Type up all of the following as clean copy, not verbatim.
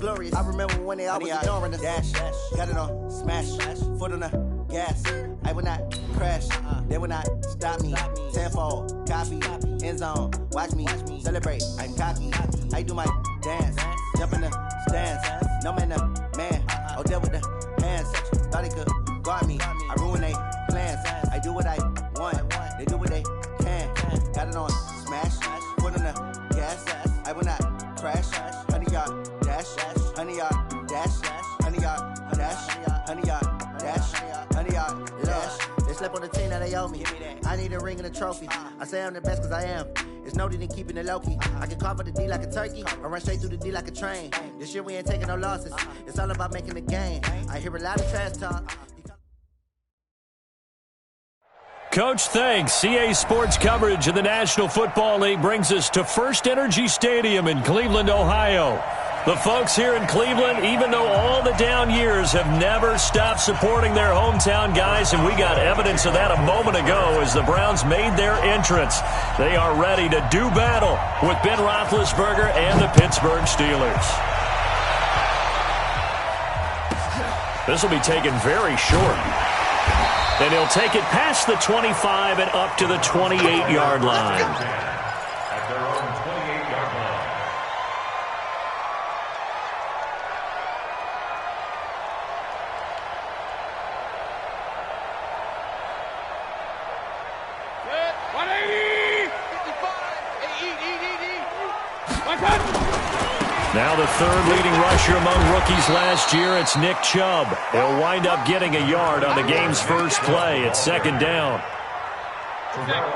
glorious. I remember when they always ignoring us. Dash, got it on, smash, foot on the gas. I will not crash, they will not stop me. Tenfold, copy, end zone, watch me celebrate. I'm cocky, I do my dance, jump in the stands. No man, man, oh there with the hands. Thought they could guard me, I ruin they plans. I do what I want, they do what they can. Got it on, smash, foot on the gas. I will not crash, 100-yard dash, 100-yard dash, 100-yard dash, 100-yard dash, 100-yard dash. They slept on the team that they owe me. I need a ring and a trophy. I say I'm the best cause I am. It's noted in keeping it low-key. I can carve for the D like a turkey, or run straight through the D like a train. This year we ain't taking no losses. It's all about making the game. I hear a lot of trash talk. Coach, thanks. CA Sports coverage of the National Football League brings us to First Energy Stadium in Cleveland, Ohio. The folks here in Cleveland, even though all the down years, have never stopped supporting their hometown guys, and we got evidence of that a moment ago as the Browns made their entrance. They are ready to do battle with Ben Roethlisberger and the Pittsburgh Steelers. This will be taken very short. And he'll take it past the 25 and up to the 28-yard line. At their own 28-yard line. Good. 180! 55! Now the third leading rusher among rookies last year, it's Nick Chubb. He'll wind up getting a yard on the game's first play. It's second down.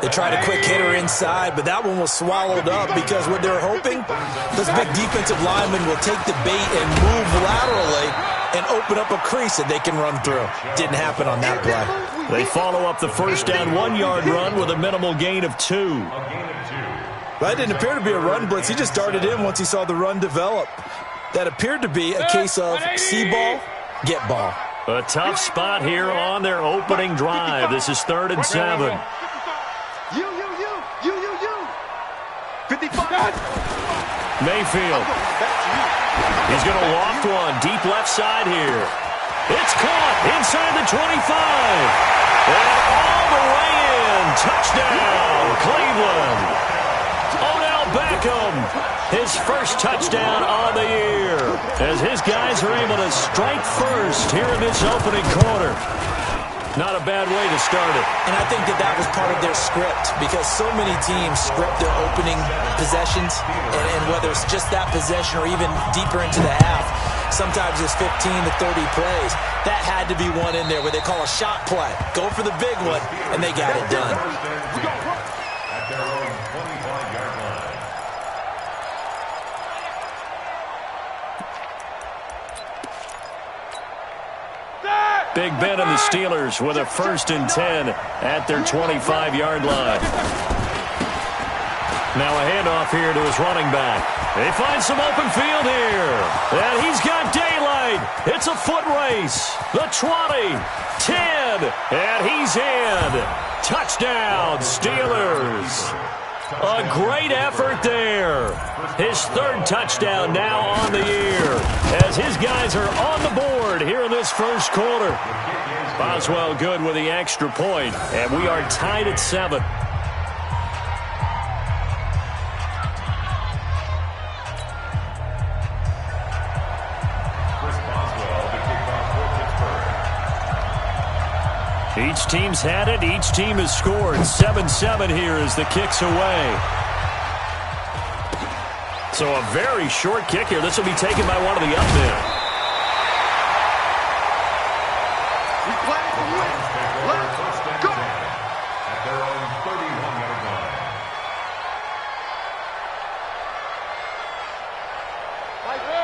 They tried a quick hitter inside, but that one was swallowed up because what they're hoping, those big defensive linemen will take the bait and move laterally and open up a crease that they can run through. Didn't happen on that play. They follow up the first down 1-yard run with a minimal gain of 2. That didn't appear to be a run blitz. He just darted in once he saw the run develop. That appeared to be a case of see ball, get ball. A tough spot here on their opening drive. This is 3rd and 7. You. 55. Mayfield. He's going to loft one deep left side here. It's caught inside the 25. And all the way in. Touchdown, Cleveland. Odell Beckham, his first touchdown on the year, as his guys are able to strike first here in this opening quarter. Not a bad way to start it. And I think that was part of their script, because so many teams script their opening possessions, and whether it's just that possession or even deeper into the half, sometimes it's 15 to 30 plays. That had to be one in there where they call a shot play. Go for the big one, and they got it done. At their own 25-yard line. Big Ben and the Steelers with a 1st and 10 at their 25-yard line. Now a handoff here to his running back. They find some open field here. And he's got daylight. It's a foot race. The 20, 10, and he's in. Touchdown, Steelers. A great effort there. His 3rd touchdown now on the year, as his guys are on the board here in this first quarter. Boswell good with the extra point, and we are tied at 7. Each team's had it. Each team has scored. 7-7 here as the kick's away. So a very short kick here. This will be taken by one of the up men. Let's go. At their own 31-yard line.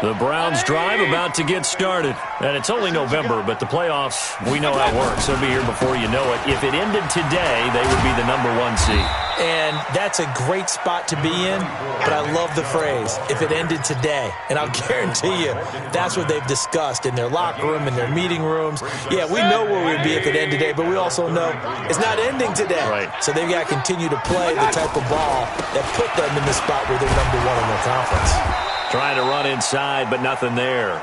The Browns drive about to get started. And it's only November, but the playoffs, we know how it works. They'll be here before you know it. If it ended today, they would be the #1 seed. And that's a great spot to be in, but I love the phrase, if it ended today. And I'll guarantee you, that's what they've discussed in their locker room, in their meeting rooms. Yeah, we know where we'd be if it ended today, but we also know it's not ending today. Right. So they've got to continue to play the type of ball that put them in the spot where they're #1 in their conference. Trying to run inside, but nothing there.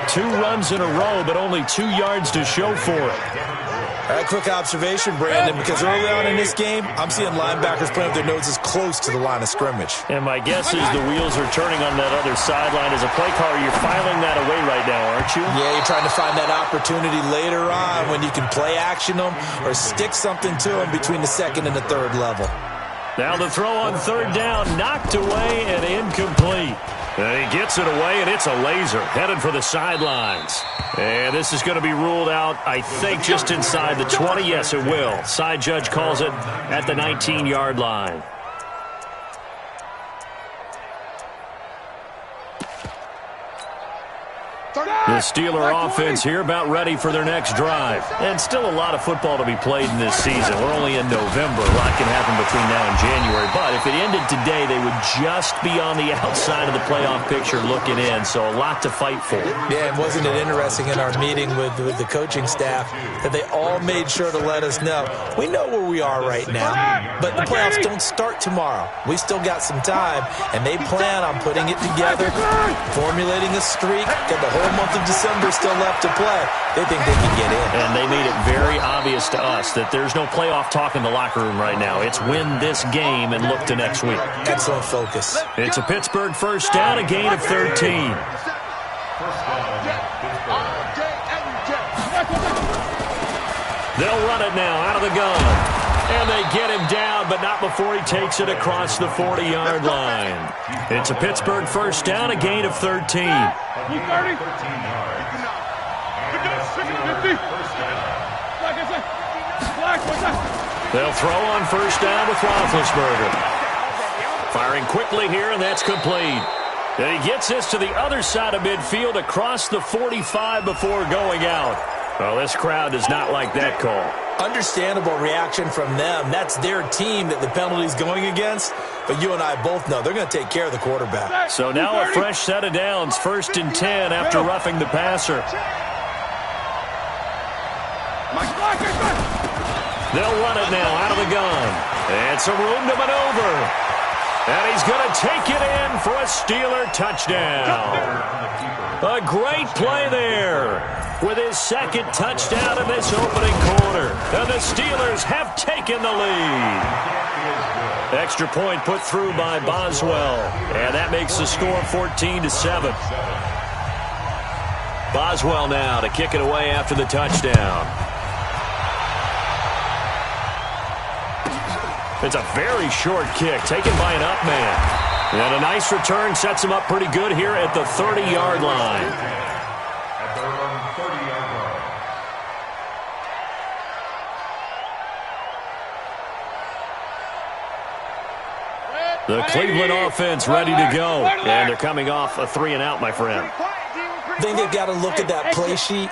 2 runs in a row, but only 2 yards to show for it. A quick observation, Brandon, because early on in this game, I'm seeing linebackers playing with their noses close to the line of scrimmage. And my guess is the wheels are turning on that other sideline. As a play caller, you're filing that away right now, aren't you? Yeah, you're trying to find that opportunity later on when you can play action them or stick something to them between the second and the third level. Now the throw on third down, knocked away and incomplete. And he gets it away, and it's a laser headed for the sidelines. And this is going to be ruled out, I think, just inside the 20. Yes, it will. Side judge calls it at the 19-yard line. The Steeler offense here about ready for their next drive. And still a lot of football to be played in this season. We're only in November. A lot can happen between now and January. But if it ended today, they would just be on the outside of the playoff picture looking in. So a lot to fight for. Yeah, and wasn't it interesting in our meeting with the coaching staff that they all made sure to let us know, we know where we are right now, but the playoffs don't start tomorrow. We still got some time, and they plan on putting it together, formulating a streak, got the whole month of December still left to play. They think they can get in. And they made it very obvious to us that there's no playoff talk in the locker room right now. It's win this game and look to next week. Excellent focus. It's a Pittsburgh first down, a gain of 13. They'll run it now out of the gun. And they get him down, but not before he takes it across the 40-yard line. It's a Pittsburgh first down, a gain of 13. They'll throw on first down with Roethlisberger. Firing quickly here, and that's complete. And he gets this to the other side of midfield across the 45 before going out. Well, this crowd does not like that call. Understandable reaction from them. That's their team that the penalty's going against. But you and I both know they're going to take care of the quarterback. So now a fresh set of downs, 1st and 10 after roughing the passer. They'll run it now out of the gun. And some room to maneuver. And he's going to take it in for a Steeler touchdown. A great play there with his second touchdown in this opening quarter. And the Steelers have taken the lead. Extra point put through by Boswell. And that makes the score 14-7. Boswell now to kick it away after the touchdown. It's a very short kick taken by an up man. And a nice return sets him up pretty good here at the 30-yard line. At their own 30-yard line. The Cleveland offense ready to go. And they're coming off a 3-and-out, my friend. I think they've got to look at that play sheet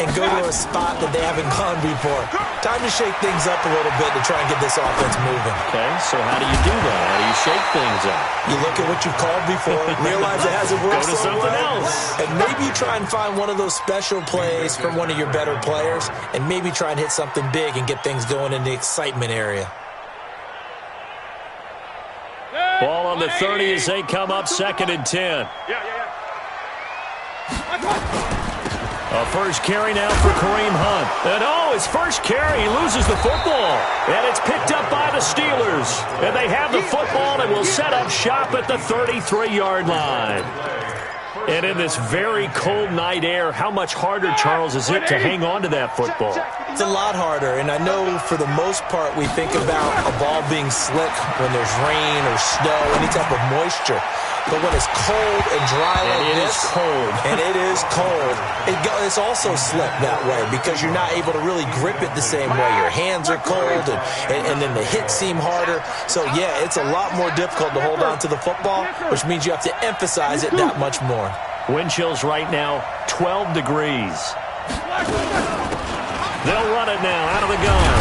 and go to a spot that they haven't gone before. Time to shake things up a little bit to try and get this offense moving. Okay, so how do you do that? How do you shake things up? You look at what you've called before, realize it hasn't worked Go to so something well, else. and maybe you try and find one of those special plays from one of your better players, and maybe try and hit something big and get things going in the excitement area. Ball on the 30 as they come up 2nd and 10. A first carry now for Kareem Hunt. And his first carry, he loses the football. And it's picked up by the Steelers. And they have the football and will set up shop at the 33-yard line. And in this very cold night air, how much harder, Charles, is it to hang on to that football? It's a lot harder, and I know for the most part we think about a ball being slick when there's rain or snow, any type of moisture. But when it's cold and dry like this, and it is cold, it's also slick that way because you're not able to really grip it the same way. Your hands are cold, and then the hits seem harder. So, yeah, it's a lot more difficult to hold on to the football, which means you have to emphasize it that much more. Wind chills right now, 12 degrees. They'll run it now out of the gun.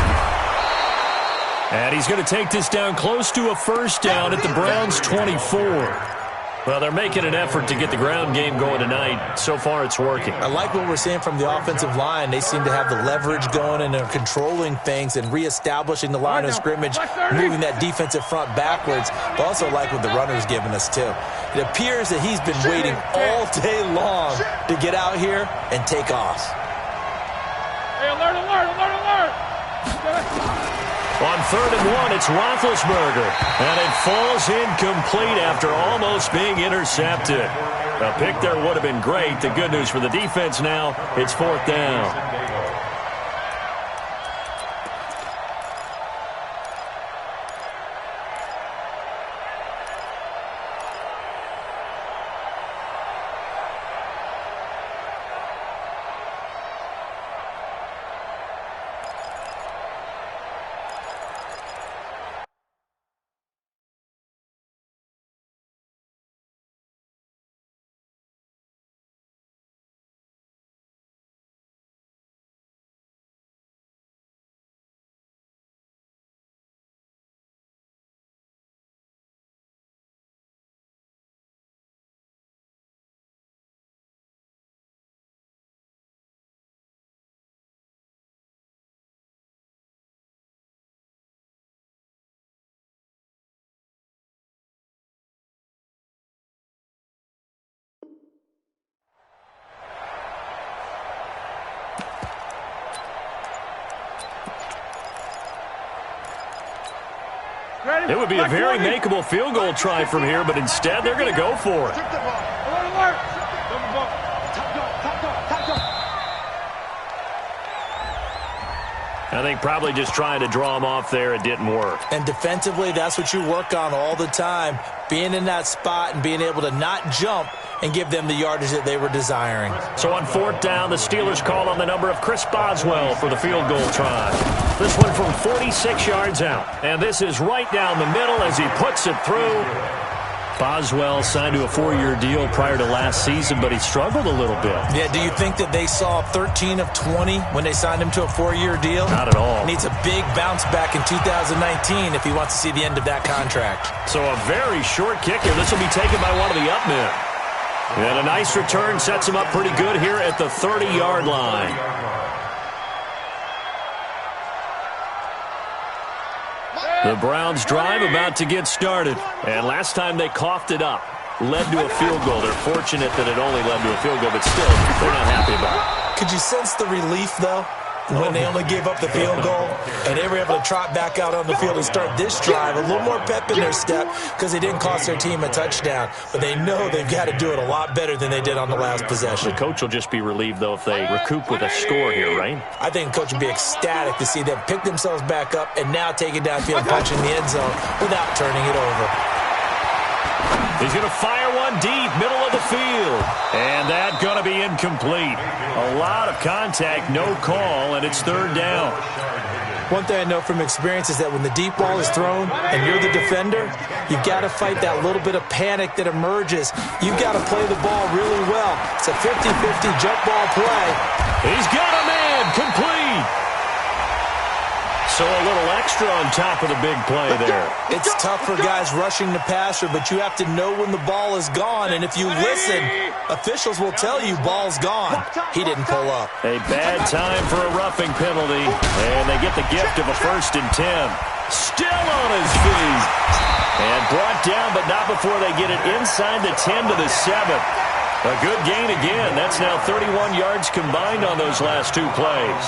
And he's going to take this down close to a first down at the Browns' 24. Well, they're making an effort to get the ground game going tonight. So far, it's working. I like what we're seeing from the offensive line. They seem to have the leverage going, and they're controlling things and reestablishing the line of scrimmage, moving that defensive front backwards. But also like what the runner's giving us, too. It appears that he's been waiting all day long to get out here and take off. Hey, alert, alert, alert, alert! On 3rd and 1, it's Roethlisberger, and it falls incomplete after almost being intercepted. A pick there would have been great. The good news for the defense now, it's 4th down. It would be a very makeable field goal try from here, but instead they're going to go for it. I think probably just trying to draw him off there, it didn't work. And defensively, that's what you work on all the time, being in that spot and being able to not jump and give them the yardage that they were desiring. So on 4th down, the Steelers call on the number of Chris Boswell for the field goal try. This one from 46 yards out. And this is right down the middle as he puts it through. Boswell signed to a 4-year deal prior to last season, but he struggled a little bit. Yeah, do you think that they saw 13 of 20 when they signed him to a 4-year deal? Not at all. Needs a big bounce back in 2019 if he wants to see the end of that contract. So a very short kicker. This will be taken by one of the up men. And a nice return sets him up pretty good here at the 30-yard line. The Browns drive about to get started. And last time they coughed it up, led to a field goal. They're fortunate that it only led to a field goal, but still, they're not happy about it. Could you sense the relief, though, when they only gave up the field goal and they were able to trot back out on the field and start this drive? A little more pep in their step because they didn't cost their team a touchdown. But they know they've got to do it a lot better than they did on the last possession. The coach will just be relieved, though, if they recoup with a score here, right? I think the coach would be ecstatic to see them pick themselves back up and now take it downfield, punch in the end zone without turning it over. He's going to fire one deep, middle of the field. And that's going to be incomplete. A lot of contact, no call, and it's 3rd down. One thing I know from experience is that when the deep ball is thrown and you're the defender, you've got to fight that little bit of panic that emerges. You've got to play the ball really well. It's a 50-50 jump ball play. He's got a man, complete. So a little extra on top of the big play there. It's tough for guys rushing the passer, but you have to know when the ball is gone. And if you listen, officials will tell you ball's gone. He didn't pull up. A bad time for a roughing penalty. And they get the gift of a 1st and 10. Still on his feet. And brought down, but not before they get it inside the 10 to the 7. A good gain again. That's now 31 yards combined on those last 2 plays.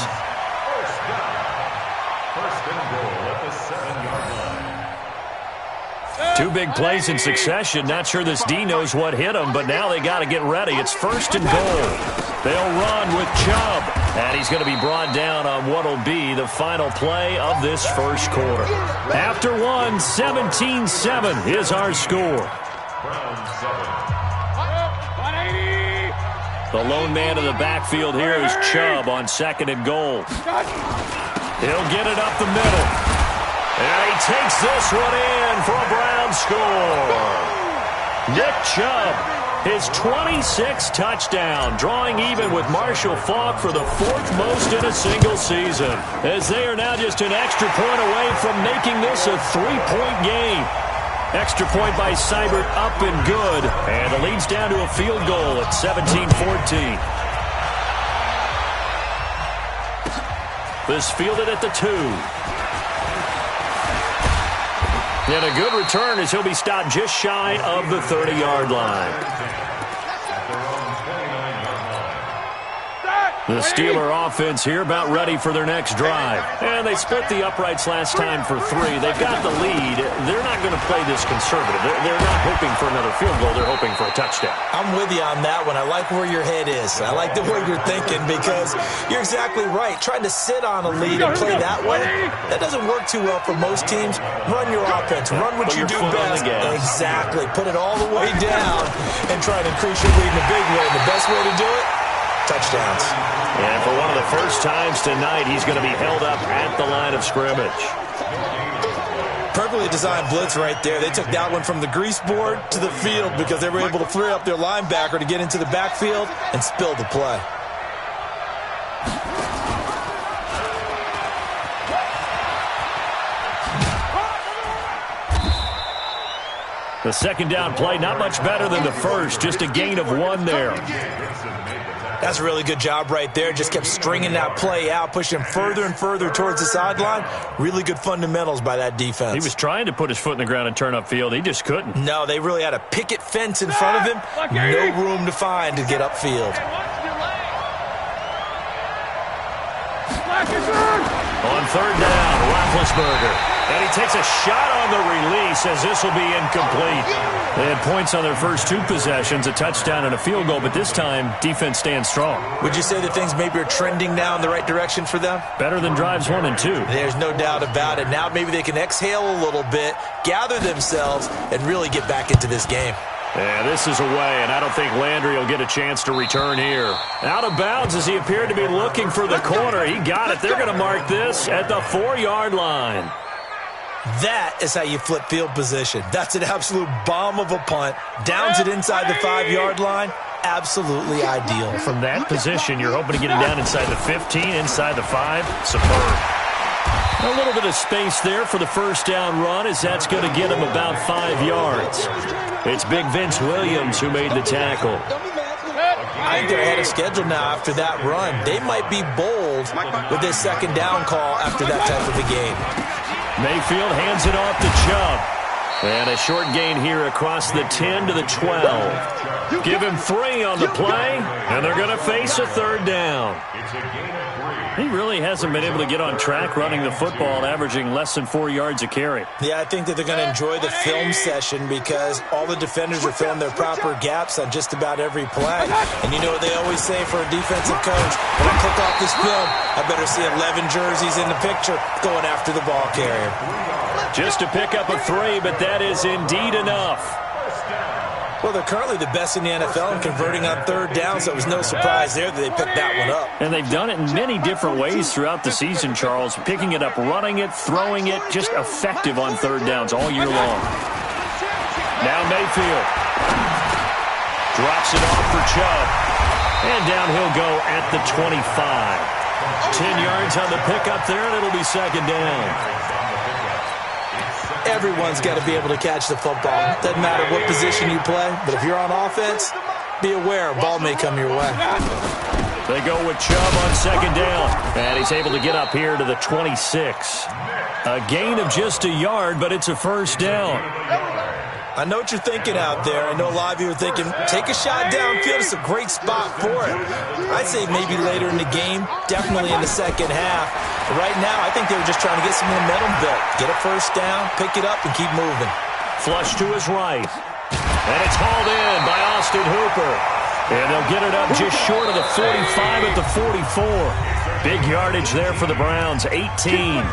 Two big plays in succession. Not sure this D knows what hit him, but now they got to get ready. It's 1st and goal. They'll run with Chubb, and he's going to be brought down on what will be the final play of this first quarter. After one, 17-7 is our score. The lone man in the backfield here is Chubb on 2nd and goal. He'll get it up the middle. And he takes this one in for a Brown score. Nick Chubb, his 26th touchdown, drawing even with Marshall Faulk for the 4th most in a single season, as they are now just an extra point away from making this a 3-point game. Extra point by Seibert, up and good. And the lead's down to a field goal at 17-14. This fielded at the 2. And a good return as he'll be stopped just shy of the 30-yard line. The Steeler offense here about ready for their next drive. And they split the uprights last time for 3. They've got the lead. They're not going to play this conservative. They're not hoping for another field goal. They're hoping for a touchdown. I'm with you on that one. I like where your head is. I like the way you're thinking because you're exactly right. Trying to sit on a lead and play that way, that doesn't work too well for most teams. Run your offense. Run what you do best. Exactly. Put it all the way down and try to increase your lead in a big way. And the best way to do it, touchdowns. And for one of the first times tonight, he's going to be held up at the line of scrimmage. Perfectly designed blitz right there. They took that one from the grease board to the field because they were able to free up their linebacker to get into the backfield and spill the play. The second down play, not much better than the first, just a gain of 1 there. That's a really good job right there. Just kept stringing that play out, pushing him further and further towards the sideline. Really good fundamentals by that defense. He was trying to put his foot in the ground and turn upfield. He just couldn't. No, they really had a picket fence in front of him. No room to find to get upfield. On third down, Roethlisberger. And he takes a shot on the release as this will be incomplete. They had points on their first 2 possessions, a touchdown and a field goal, but this time, defense stands strong. Would you say that things maybe are trending now in the right direction for them? Better than drives 1 and 2. There's no doubt about it. Now maybe they can exhale a little bit, gather themselves, and really get back into this game. Yeah, this is away, and I don't think Landry will get a chance to return here. Out of bounds as he appeared to be looking for the corner. He got it. They're going to mark this at the 4-yard line. That is how you flip field position. That's an absolute bomb of a punt. Downs it inside the 5-yard line. Absolutely ideal. From that position, you're hoping to get it down inside the 15, inside the 5. Superb. A little bit of space there for the first down run as that's going to get him about 5 yards. It's Big Vince Williams who made the tackle. I think they're ahead of schedule now after that run. They might be bold with this second down call after that type of a game. Mayfield hands it off to Chubb. And a short gain here across the 10 to the 12. Give him 3 on the play, and they're going to face a third down. He really hasn't been able to get on track running the football, averaging less than 4 yards a carry. Yeah, I think that they're going to enjoy the film session because all the defenders are filling their proper gaps on just about every play. And you know what they always say for a defensive coach, when I click off this film, I better see 11 jerseys in the picture going after the ball carrier. Just to pick up a 3, but that is indeed enough. Well, they're currently the best in the NFL in converting on third down, so it was no surprise there that they picked that one up. And they've done it in many different ways throughout the season, Charles. Picking it up, running it, throwing it, just effective on third downs all year long. Now Mayfield. Drops it off for Chubb. And down he'll go at the 25. 10 yards on the pickup there, and it'll be second down. Everyone's got to be able to catch the football. Doesn't matter what position you play, but if you're on offense, be aware a ball may come your way. They go with Chubb on second down, and he's able to get up here to the 26. A gain of just a yard, but it's a first down. I know what you're thinking out there. I know a lot of you are thinking, take a shot downfield. It's a great spot for it. I'd say maybe later in the game, definitely in the second half. But right now, I think they were just trying to get some momentum built. Get a first down, pick it up, and keep moving. Flush to his right. And it's hauled in by Austin Hooper. And they'll get it up just short of the 45 at the 44. Big yardage there for the Browns, 18.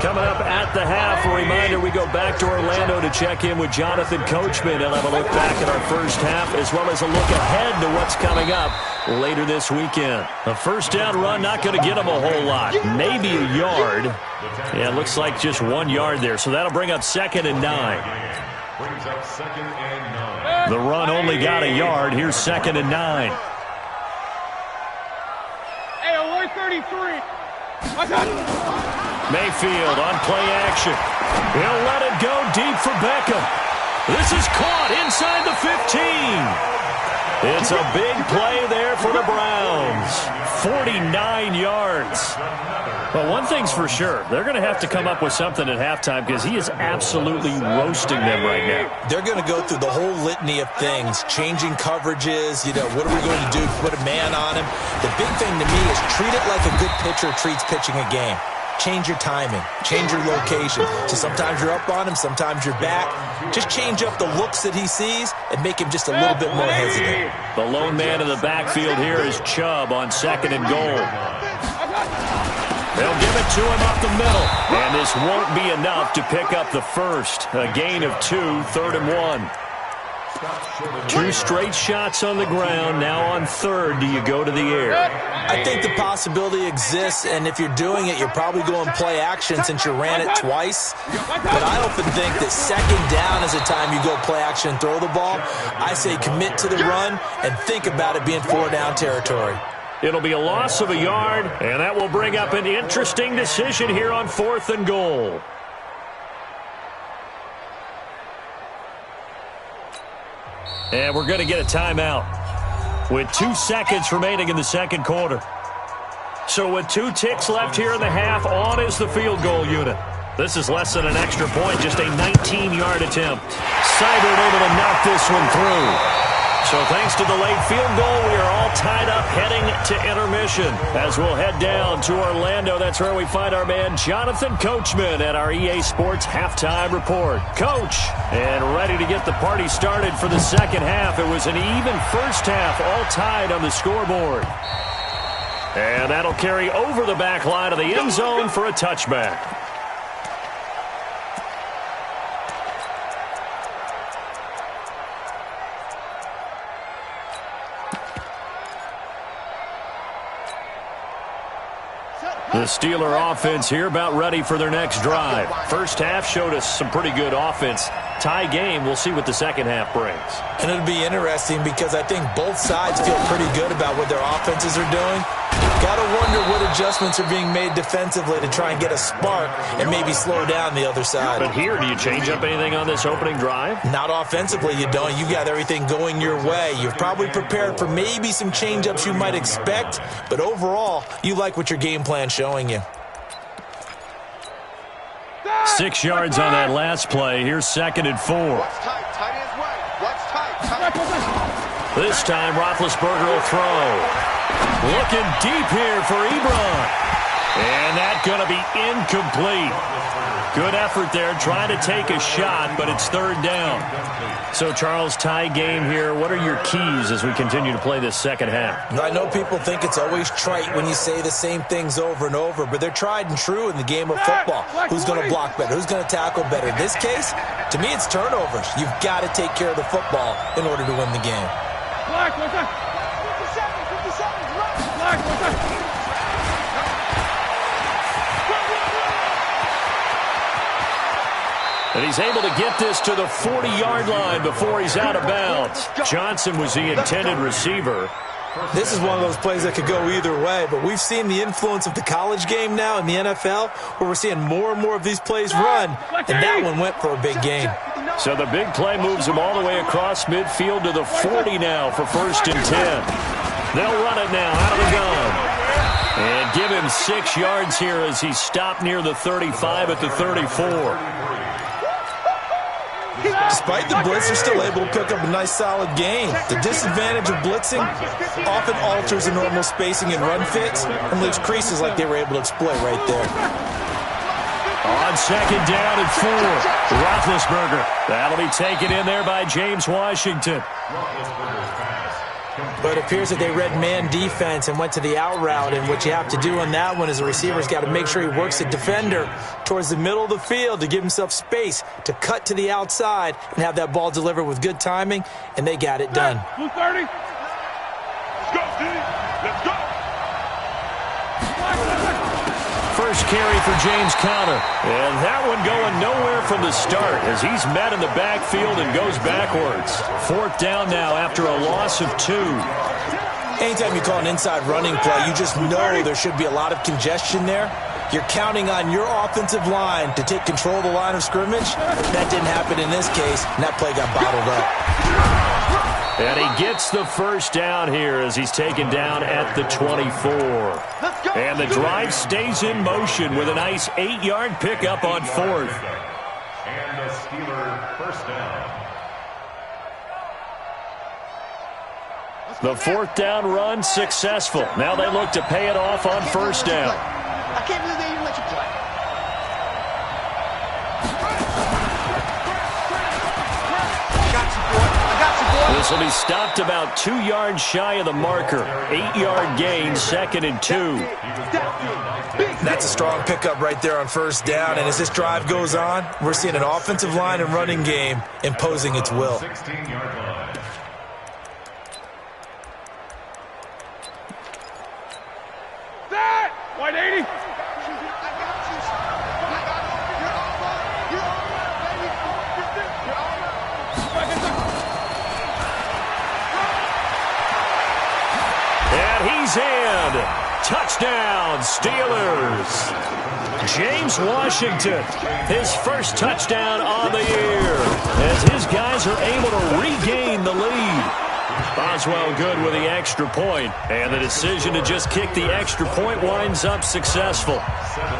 Coming up at the half, a reminder, we go back to Orlando to check in with Jonathan Coachman. He'll have a look back at our first half as well as a look ahead to what's coming up later this weekend. A first down run, not going to get him a whole lot. Maybe a yard. Yeah, it looks like just 1 yard there. So that'll bring up 2nd and 9. The run only got a yard. Here's 2nd and 9. Hey, only 33. I got it. Mayfield on play action. He'll let it go deep for Beckham. This is caught inside the 15. It's a big play there for the Browns. 49 yards. Well, one thing's for sure. They're going to have to come up with something at halftime because he is absolutely roasting them right now. They're going to go through the whole litany of things, changing coverages, what are we going to do? Put a man on him. The big thing to me is treat it like a good pitcher treats pitching a game. Change your timing. Change your location. So sometimes you're up on him, sometimes you're back. Just change up the looks that he sees and make him just a little bit more hesitant. The lone man in the backfield here is Chubb on 2nd and goal. They'll give it to him up the middle. And this won't be enough to pick up the first. A gain of 2, 3rd and 1. 2 straight shots on the ground. Now on 3rd, do you go to the air? I think the possibility exists, and if you're doing it, you're probably going play action since you ran it twice. But I often think that 2nd down is the time you go play action and throw the ball. I say commit to the run and think about it being 4-down territory. It'll be a loss of a yard, and that will bring up an interesting decision here on 4th and goal. And we're going to get a timeout with 2 seconds remaining in the second quarter. So with 2 ticks left here in the half, on is the field goal unit. This is less than an extra point, just a 19-yard attempt. Seibert able to knock this one through. So thanks to the late field goal, we are all tied up heading to intermission. As we'll head down to Orlando, that's where we find our man Jonathan Coachman at our EA Sports Halftime Report. Coach, and ready to get the party started for the second half. It was an even first half, all tied on the scoreboard. And that'll carry over the back line of the end zone for a touchback. The Steeler offense here about ready for their next drive. First half showed us some pretty good offense. Tie game, we'll see what the second half brings. And it'll be interesting because I think both sides feel pretty good about what their offenses are doing. Got to wonder what adjustments are being made defensively to try and get a spark and maybe slow down the other side. But here, do you change up anything on this opening drive? Not offensively, you don't. You've got everything going your way. You've probably prepared for maybe some change-ups you might expect, but overall, you like what your game plan's showing you. 6 yards on that last play. Here's 2nd and 4. This time, Roethlisberger will throw. Looking deep here for Ebron. And that's going to be incomplete. Good effort there, trying to take a shot, but it's 3rd down. So, Charles, tie game here. What are your keys as we continue to play this second half? I know people think it's always trite when you say the same things over and over, but they're tried and true in the game of football. Who's going to block better? Who's going to tackle better? In this case, to me, it's turnovers. You've got to take care of the football in order to win the game. And he's able to get this to the 40-yard line before he's out of bounds. Johnson was the intended receiver. This is one of those plays that could go either way, but we've seen the influence of the college game now in the NFL, where we're seeing more and more of these plays run, and that one went for a big gain. So the big play moves him all the way across midfield to the 40 now for 1st and 10. They'll run it now out of the gun. And give him 6 yards here as he stopped near the 35 at the 34. Despite the blitz, they're still able to pick up a nice solid gain. The disadvantage of blitzing often alters the normal spacing and run fits and leaves creases like they were able to exploit right there. On 2nd down and 4, Roethlisberger. That'll be taken in there by James Washington. But it appears that they read man defense and went to the out route, and what you have to do on that one is the receiver's got to make sure he works the defender towards the middle of the field to give himself space to cut to the outside and have that ball delivered with good timing, and they got it done. 230. Let's go, D. Let's go. First carry for James Conner. And that one going nowhere from the start as he's met in the backfield and goes backwards. 4th down now after a loss of 2. Anytime you call an inside running play, you just know there should be a lot of congestion there. You're counting on your offensive line to take control of the line of scrimmage. That didn't happen in this case, and that play got bottled up. And he gets the first down here as he's taken down at the 24. And the drive stays in motion with a nice 8-yard pickup on 4th. And the Steeler first down. The 4th down run successful. Now they look to pay it off on 1st down. I can't believe they even let you play. This will be stopped about 2 yards shy of the marker. 8-yard gain, 2nd and 2. That's a strong pickup right there on 1st down. And as this drive goes on, we're seeing an offensive line and running game imposing its will. 16-yard line. That! 180! And he's in. Touchdown, Steelers. James Washington, his first touchdown on the year, as his guys are able to regain the lead. Boswell good with the extra point, and the decision to just kick the extra point winds up successful. 17.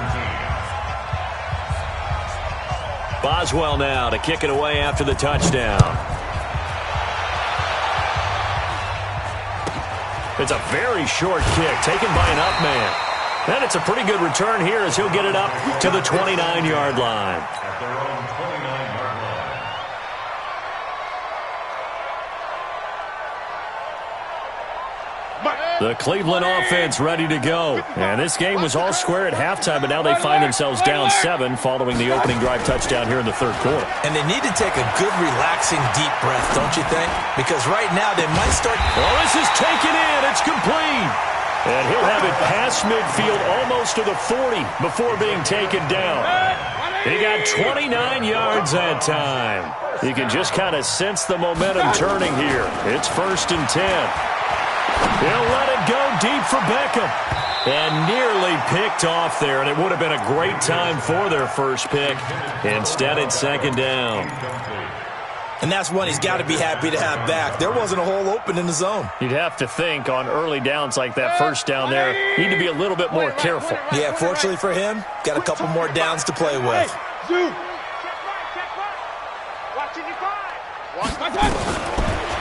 Boswell now to kick it away after the touchdown. It's a very short kick taken by an up man. And it's a pretty good return here as he'll get it up to the 29-yard line. At their own 29-yard line. The Cleveland offense ready to go. And this game was all square at halftime, but now they find themselves down 7 following the opening drive touchdown here in the 3rd quarter. And they need to take a good, relaxing, deep breath, don't you think? Because right now they might start... Well, this is taken in. It's complete. And he'll have it past midfield almost to the 40 before being taken down. He got 29 yards that time. You can just kind of sense the momentum turning here. It's 1st and 10. He'll let it go deep for Beckham. And nearly picked off there, and it would have been a great time for their first pick. Instead, it's 2nd down. And that's one he's got to be happy to have back. There wasn't a hole open in the zone. You'd have to think on early downs like that 1st down there, need to be a little bit more careful. Yeah, fortunately for him, got a couple more downs to play with.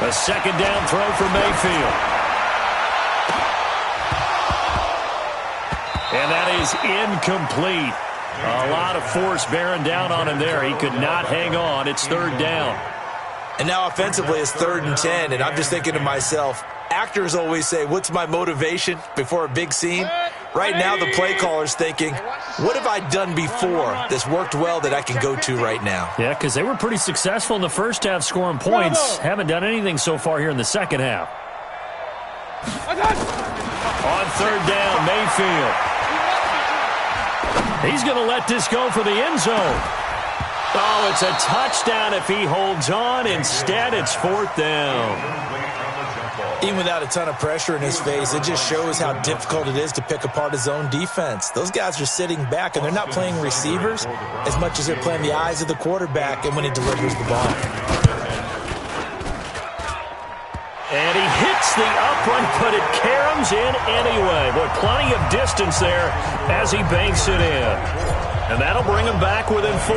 A 2nd down throw for Mayfield. And that is incomplete. A lot of force bearing down on him there. He could not hang on. It's 3rd down. And now offensively it's 3rd and 10, and I'm just thinking to myself, actors always say, what's my motivation before a big scene? Right now the play caller's thinking, what have I done before that's worked well that I can go to right now? Yeah, because they were pretty successful in the 1st half scoring points. Haven't done anything so far here in the 2nd half. On 3rd down, Mayfield. He's going to let this go for the end zone. Oh, it's a touchdown if he holds on. Instead, it's 4th down. Even without a ton of pressure in his face, it just shows how difficult it is to pick apart his own defense. Those guys are sitting back, and they're not playing receivers as much as they're playing the eyes of the quarterback and when he delivers the ball. And he hits the upright, but it caroms in anyway. Boy, plenty of distance there as he banks it in. And that'll bring him back within 4.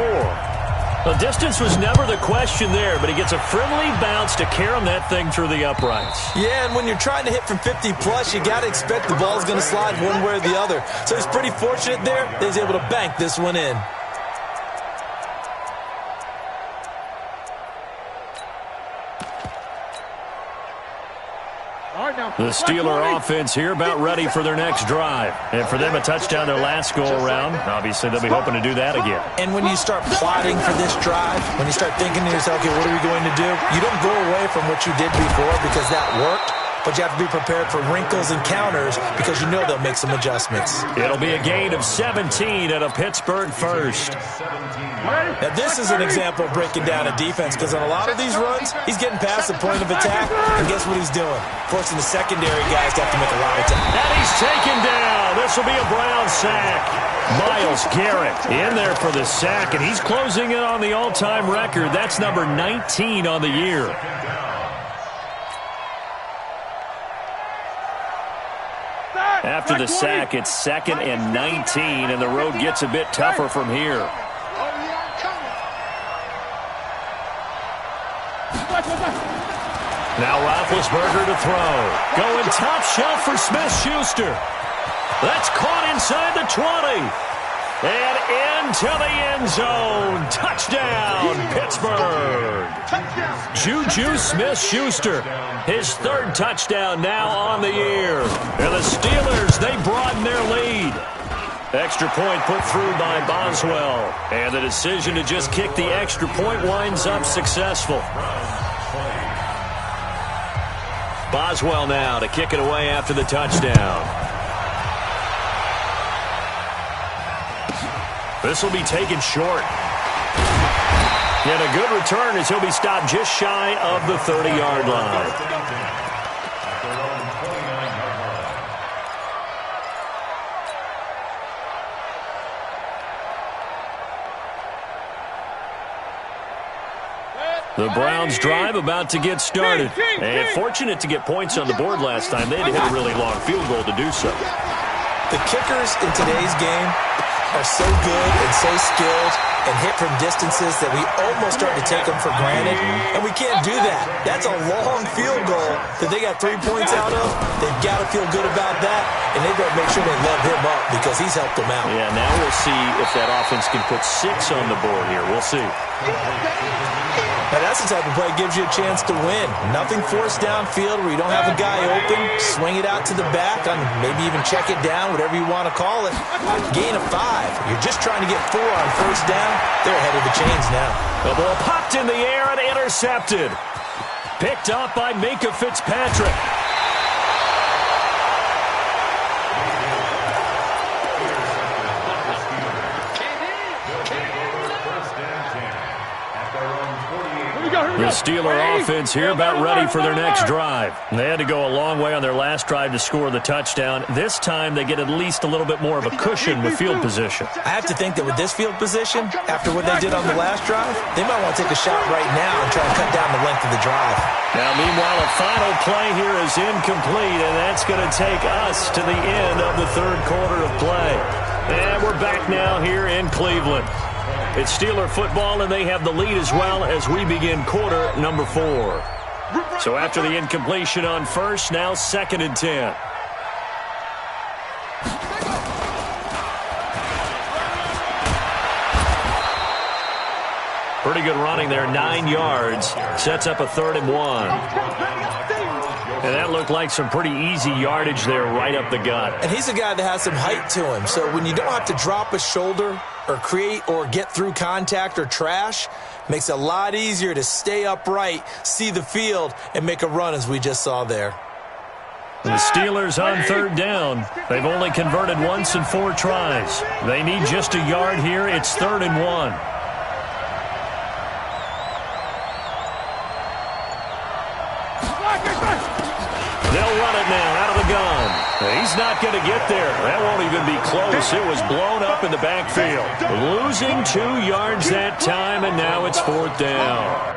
The distance was never the question there, but he gets a friendly bounce to carom that thing through the uprights. Yeah, and when you're trying to hit from 50-plus, you got to expect the ball's going to slide one way or the other. So he's pretty fortunate there that he's able to bank this one in. The Steeler offense here about ready for their next drive. And for them, a touchdown their last go-around. Obviously, they'll be hoping to do that again. And when you start plotting for this drive, when you start thinking to yourself, okay, what are we going to do? You don't go away from what you did before because that worked. but you have to be prepared for wrinkles and counters because you know they'll make some adjustments. It'll be a gain of 17 at a Pittsburgh first. Now, this is an example of breaking down a defense because on a lot of these runs, he's getting past the point of attack, and guess what he's doing? Forcing the secondary guys to have to make a lot of time. And he's taken down. This will be a Brown sack. Myles Garrett in there for the sack, and he's closing in on the all-time record. That's number 19 on the year. After the sack, it's 2nd and 19, and the road gets a bit tougher from here. Now Roethlisberger to throw. Going top shelf for Smith-Schuster. That's caught inside the 20. And into the end zone. Touchdown, Pittsburgh. Juju Smith-Schuster. His 3rd touchdown now on the year. And the Steelers, they broaden their lead. Extra point put through by Boswell. And the decision to just kick the extra point winds up successful. Boswell now to kick it away after the touchdown. This will be taken short. And a good return as he'll be stopped just shy of the 30-yard line. The Browns drive about to get started. And fortunate to get points on the board last time. They had to hit a really long field goal to do so. The kickers in today's game are so good and so skilled and hit from distances that we almost start to take them for granted, and we can't do that. That's a long field goal that they got 3 points out of. They've got to feel good about that, and they've got to make sure they love him up because he's helped them out. Yeah, now we'll see if that offense can put 6 on the board here. We'll see. Now that's the type of play that gives you a chance to win. Nothing forced downfield where you don't have a guy open. Swing it out to the back, maybe even check it down, whatever you want to call it. Gain of 5. You're just trying to get 4 on first down. They're ahead of the chains now. The ball popped in the air and intercepted. Picked up by Minkah Fitzpatrick. The Steeler offense here about ready for their next drive. They had to go a long way on their last drive to score the touchdown. This time they get at least a little bit more of a cushion with field position. I have to think that with this field position, after what they did on the last drive, they might want to take a shot right now and try and cut down the length of the drive. Now, meanwhile, a final play here is incomplete, and that's going to take us to the end of the 3rd quarter of play. And we're back now here in Cleveland. It's Steeler football, and they have the lead as well as we begin quarter number 4. So after the incompletion on first, now 2nd and 10. Pretty good running there, 9 yards. Sets up a 3rd and 1. And that looked like some pretty easy yardage there right up the gut. And he's a guy that has some height to him. So when you don't have to drop a shoulder or create or get through contact or trash, makes it a lot easier to stay upright, see the field, and make a run as we just saw there. The Steelers on 3rd down. They've only converted once in 4 tries. They need just a yard here. It's 3rd and 1. They'll run it now out of the gun. He's not going to get there. That won't even be close. It was blown up in the backfield. Losing 2 yards that time, and now it's 4th down.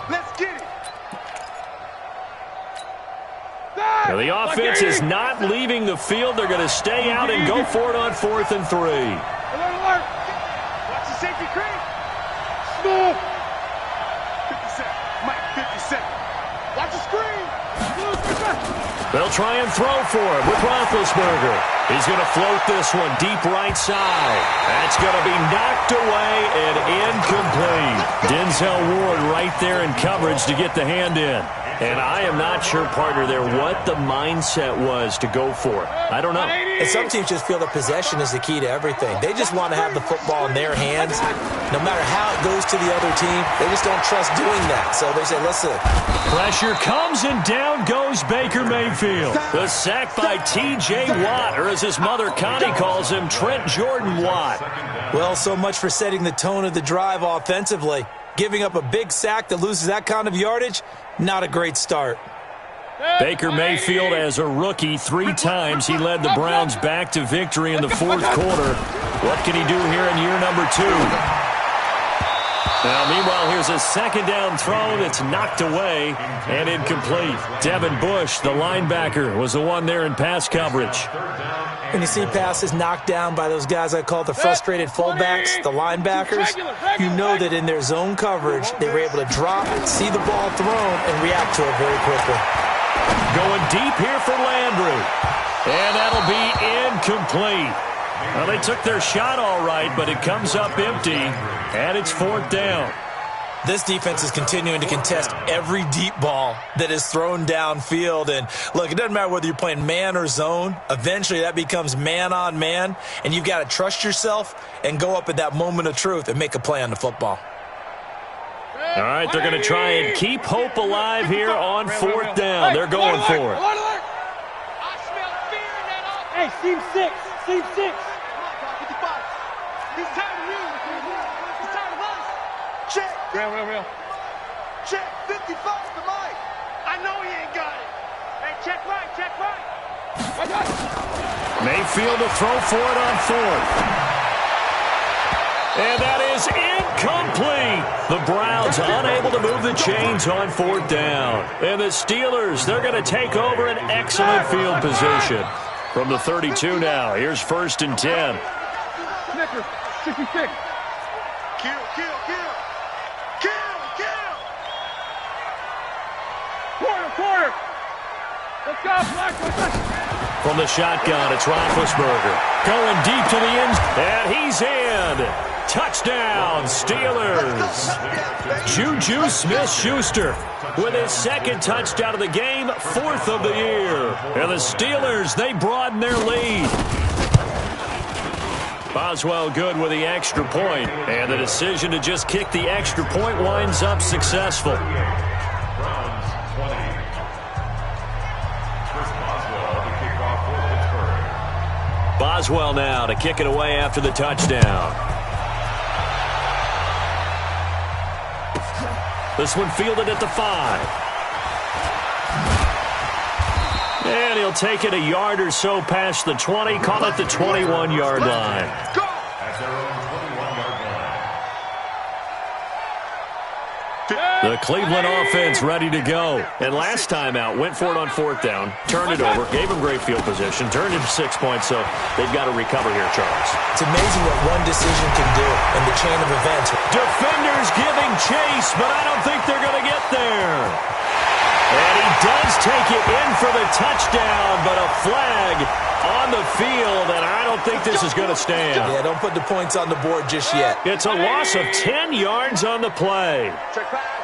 Let's get it. Now the offense is not leaving the field. They're going to stay out and go for it on 4th and 3. Alert, alert. Watch the safety creep. Smooth. 50 Cent. Mike, 50 Cent. Watch the screen. They'll try and throw for him with Roethlisberger. He's going to float this one deep right side. That's going to be knocked away and incomplete. Denzel Ward right there in coverage to get the hand in. And I am not sure, partner, there what the mindset was to go for it. I don't know. And some teams just feel that possession is the key to everything. They just want to have the football in their hands. No matter how it goes to the other team, they just don't trust doing that. So they say, listen. Pressure comes and down goes Baker Mayfield. The sack by T.J. Watt, or as his mother Connie calls him, Trent Jordan Watt. Well, so much for setting the tone of the drive offensively. Giving up a big sack that loses that kind of yardage, not a great start. Baker Mayfield, as a rookie, 3 times he led the Browns back to victory in the 4th quarter. What can he do here in year number 2? Now, meanwhile, here's a 2nd down throw that's knocked away and incomplete. Devin Bush, the linebacker, was the one there in pass coverage. When you see passes knocked down by those guys I call the frustrated fullbacks, the linebackers, you know that in their zone coverage, they were able to drop, see the ball thrown, and react to it very quickly. Going deep here for Landry. And that'll be incomplete. Well, they took their shot all right, but it comes up empty, and it's 4th down. This defense is continuing to contest every deep ball that is thrown downfield. And, look, it doesn't matter whether you're playing man or zone. Eventually, that becomes man-on-man, and you've got to trust yourself and go up at that moment of truth and make a play on the football. All right, they're going to try and keep hope alive here on 4th down. They're going for it. I smell fear in that offense. Hey, seam 6. Seam 6. Come on, Carl, 55. He's tired of you. He's tired of us. Check. Real. Check. 55 to Mike. I know he ain't got it. Hey, check right. Check right. Mayfield to throw for it on 4th. And that is incomplete. The Browns unable to move the chains on 4th down. And the Steelers, they're going to take over an excellent field position. From the 32 now, here's 1st and 10. Snickers, 66. Kill. Quarter. Let's go, Black. From the shotgun, it's Roethlisberger. Going deep to the end, and he's in. Touchdown, Steelers. Juju Smith-Schuster with his 2nd touchdown of the game, 4th of the year. And the Steelers, they broaden their lead. Boswell good with the extra point, and the decision to just kick the extra point winds up successful. Browns 20. Chris Boswell to kick off for Pittsburgh. Boswell now to kick it away after the touchdown. This one fielded at the 5. And he'll take it a yard or so past the 20, call it the 21-yard line. Go. At their own 21-yard line. The Cleveland offense ready to go. And last time out, went for it on 4th down, turned it over, gave him great field position, turned him 6 points, so they've got to recover here, Charles. It's amazing what one decision can do in the chain of events. Defenders giving chase, but I don't think they're going to get there. And he does take it in for the touchdown, but a flag on the field, and I don't think this is going to stand. Yeah, don't put the points on the board just yet. It's a loss of 10 yards on the play. Check pass.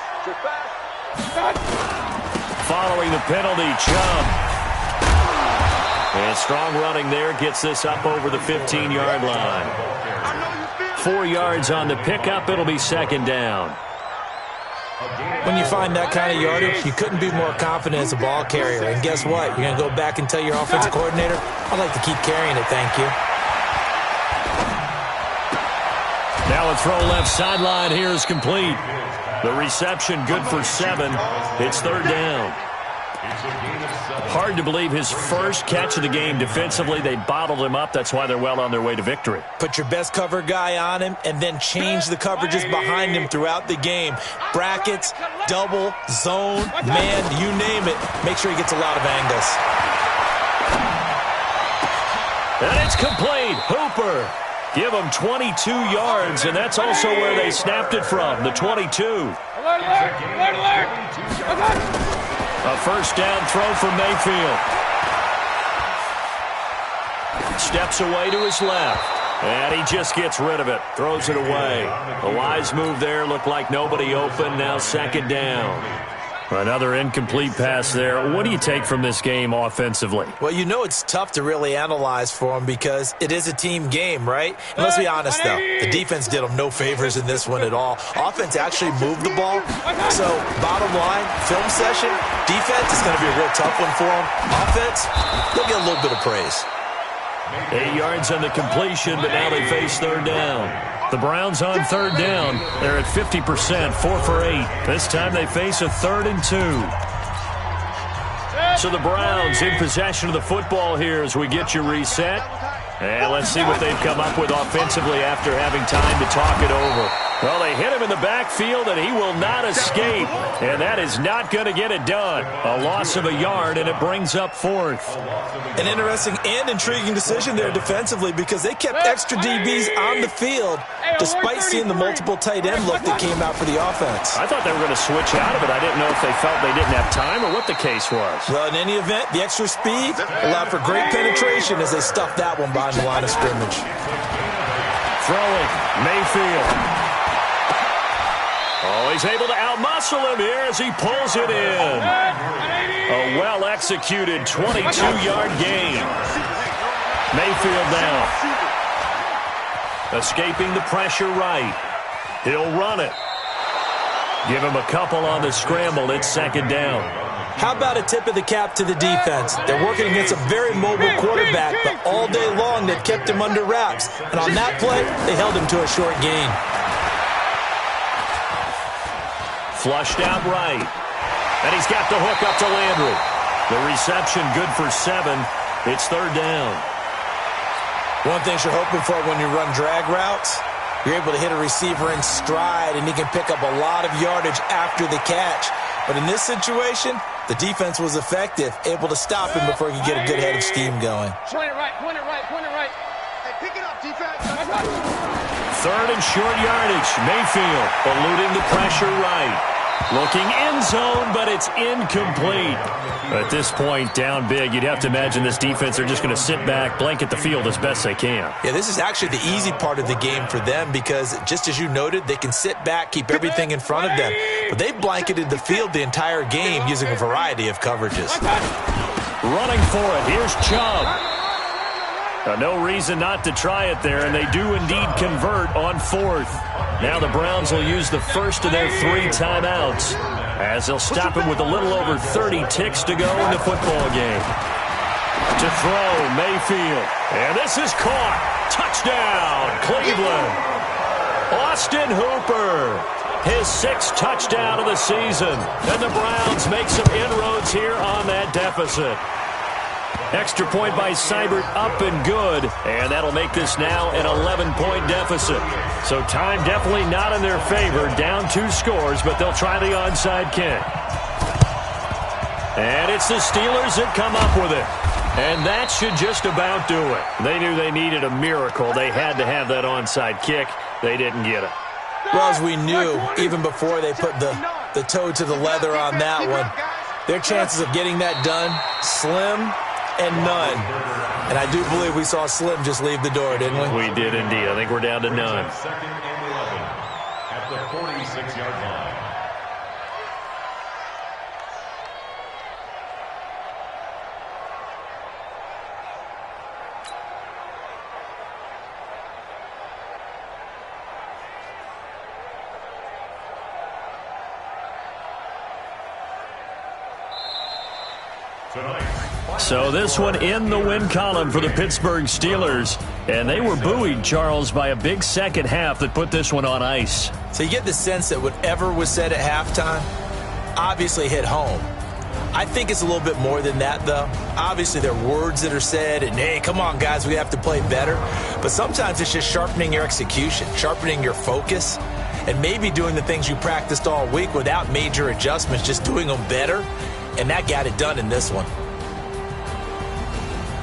Following the penalty, Chubb. And strong running there gets this up over the 15-yard line. 4 yards on the pickup. It'll be 2nd down. When you find that kind of yardage, you couldn't be more confident as a ball carrier. And guess what? You're going to go back and tell your offensive coordinator, I'd like to keep carrying it, thank you. Now a throw left sideline here is complete. The reception good for 7. It's 3rd down. Hard to believe his first catch of the game defensively. They bottled him up. That's why they're well on their way to victory. Put your best cover guy on him and then change the coverages behind him throughout the game. Brackets, double, zone, man, you name it. Make sure he gets a lot of angles. And it's complete. Hooper. Give him 22 yards, and that's also where they snapped it from, the 22. A first down throw from Mayfield. Steps away to his left, and he just gets rid of it, throws it away. A wise move there, looked like nobody open, now second down. Another incomplete pass there. What do you take from this game offensively? Well, you know it's tough to really analyze for them because it is a team game, right? And let's be honest, though. The defense did them no favors in this one at all. Offense actually moved the ball. So, bottom line, film session, defense is going to be a real tough one for them. Offense, they'll get a little bit of praise. 8 yards on the completion, but now they face third down. The Browns on third down. They're at 50%, 4 for 8. This time they face a 3rd and 2. So the Browns in possession of the football here as we get you reset. And let's see what they've come up with offensively after having time to talk it over. Well, they hit him in the backfield, and he will not escape. And that is not going to get it done. A loss of a yard, and it brings up 4th. An interesting and intriguing decision there defensively because they kept extra DBs on the field despite seeing the multiple tight end look that came out for the offense. I thought they were going to switch out of it. I didn't know if they felt they didn't have time or what the case was. Well, in any event, the extra speed allowed for great penetration as they stuffed that one behind the line of scrimmage. Throwing, Mayfield. Oh, he's able to outmuscle him here as he pulls it in. A well-executed 22-yard gain. Mayfield now. Escaping the pressure right. He'll run it. Give him a couple on the scramble. It's second down. How about a tip of the cap to the defense? They're working against a very mobile quarterback, but all day long they've kept him under wraps. And on that play, they held him to a short gain. Flushed out right. And he's got the hook up to Landry. The reception good for 7. It's third down. One thing you're hoping for when you run drag routes, you're able to hit a receiver in stride, and he can pick up a lot of yardage after the catch. But in this situation, the defense was effective, able to stop him before he could get a good head of steam going. Point it right, point it right, point it right. Hey, pick it up, defense. Third and short yardage. Mayfield eluding the pressure right. Looking end zone, but it's incomplete. At this point, down big, you'd have to imagine this defense, they're just going to sit back, blanket the field as best they can. Yeah, this is actually the easy part of the game for them because, just as you noted, they can sit back, keep everything in front of them. But they've blanketed the field the entire game using a variety of coverages. Running for it. Here's Chubb. No reason not to try it there, and they do indeed convert on 4th. Now the Browns will use the first of their 3 timeouts as they'll stop him with a little over 30 ticks to go in the football game. To throw, Mayfield. And this is caught. Touchdown, Cleveland. Austin Hooper. His 6th touchdown of the season. And the Browns make some inroads here on that deficit. Extra point by Seibert up and good, and that'll make this now an 11-point deficit. So time definitely not in their favor, down 2 scores, but they'll try the onside kick. And it's the Steelers that come up with it. And that should just about do it. They knew they needed a miracle. They had to have that onside kick. They didn't get it. Well, as we knew, even before they put the toe to the leather on that one, their chances of getting that done, slim and none. And I do believe we saw Slim just leave the door, didn't we? We did indeed. I think we're down to none. Second and 11 at the 46-yard line. So this one in the win column for the Pittsburgh Steelers. And they were buoyed, Charles, by a big second half that put this one on ice. So you get the sense that whatever was said at halftime obviously hit home. I think it's a little bit more than that, though. Obviously, there are words that are said, and, hey, come on, guys, we have to play better. But sometimes it's just sharpening your execution, sharpening your focus, and maybe doing the things you practiced all week without major adjustments, just doing them better. And that got it done in this one.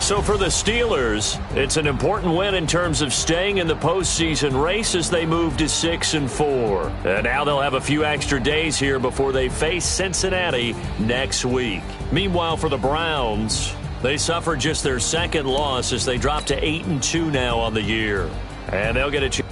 So for the Steelers, it's an important win in terms of staying in the postseason race as they move to 6-4. And now they'll have a few extra days here before they face Cincinnati next week. Meanwhile, for the Browns, they suffered just their second loss as they drop to 8-2 now on the year. And they'll get a chance.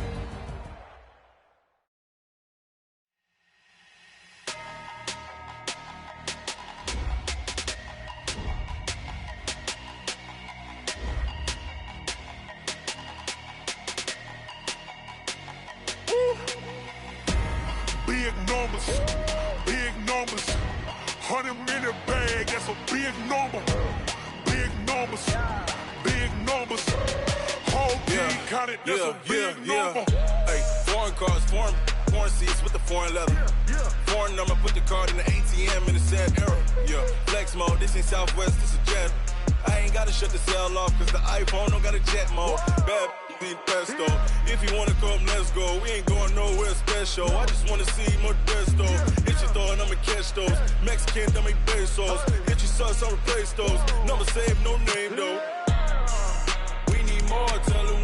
Big numbers, 100-minute bag, that's a big number. Big numbers, whole team counted, that's a big number. Hey, foreign cars, foreign seats with the foreign leather. Foreign number, put the card in the ATM in the sad era. Yeah, flex mode, this ain't Southwest, this a jet. I ain't gotta shut the cell off, cause the iPhone don't got a jet mode. Bad pesto. If you wanna come, let's go. We ain't going nowhere special. I just wanna see Modesto. Hit your throw and I'ma catch those. Mexican, dummy pesos. Hit your sauce, I'll replace those. Number saved, no name though. We need more, tell them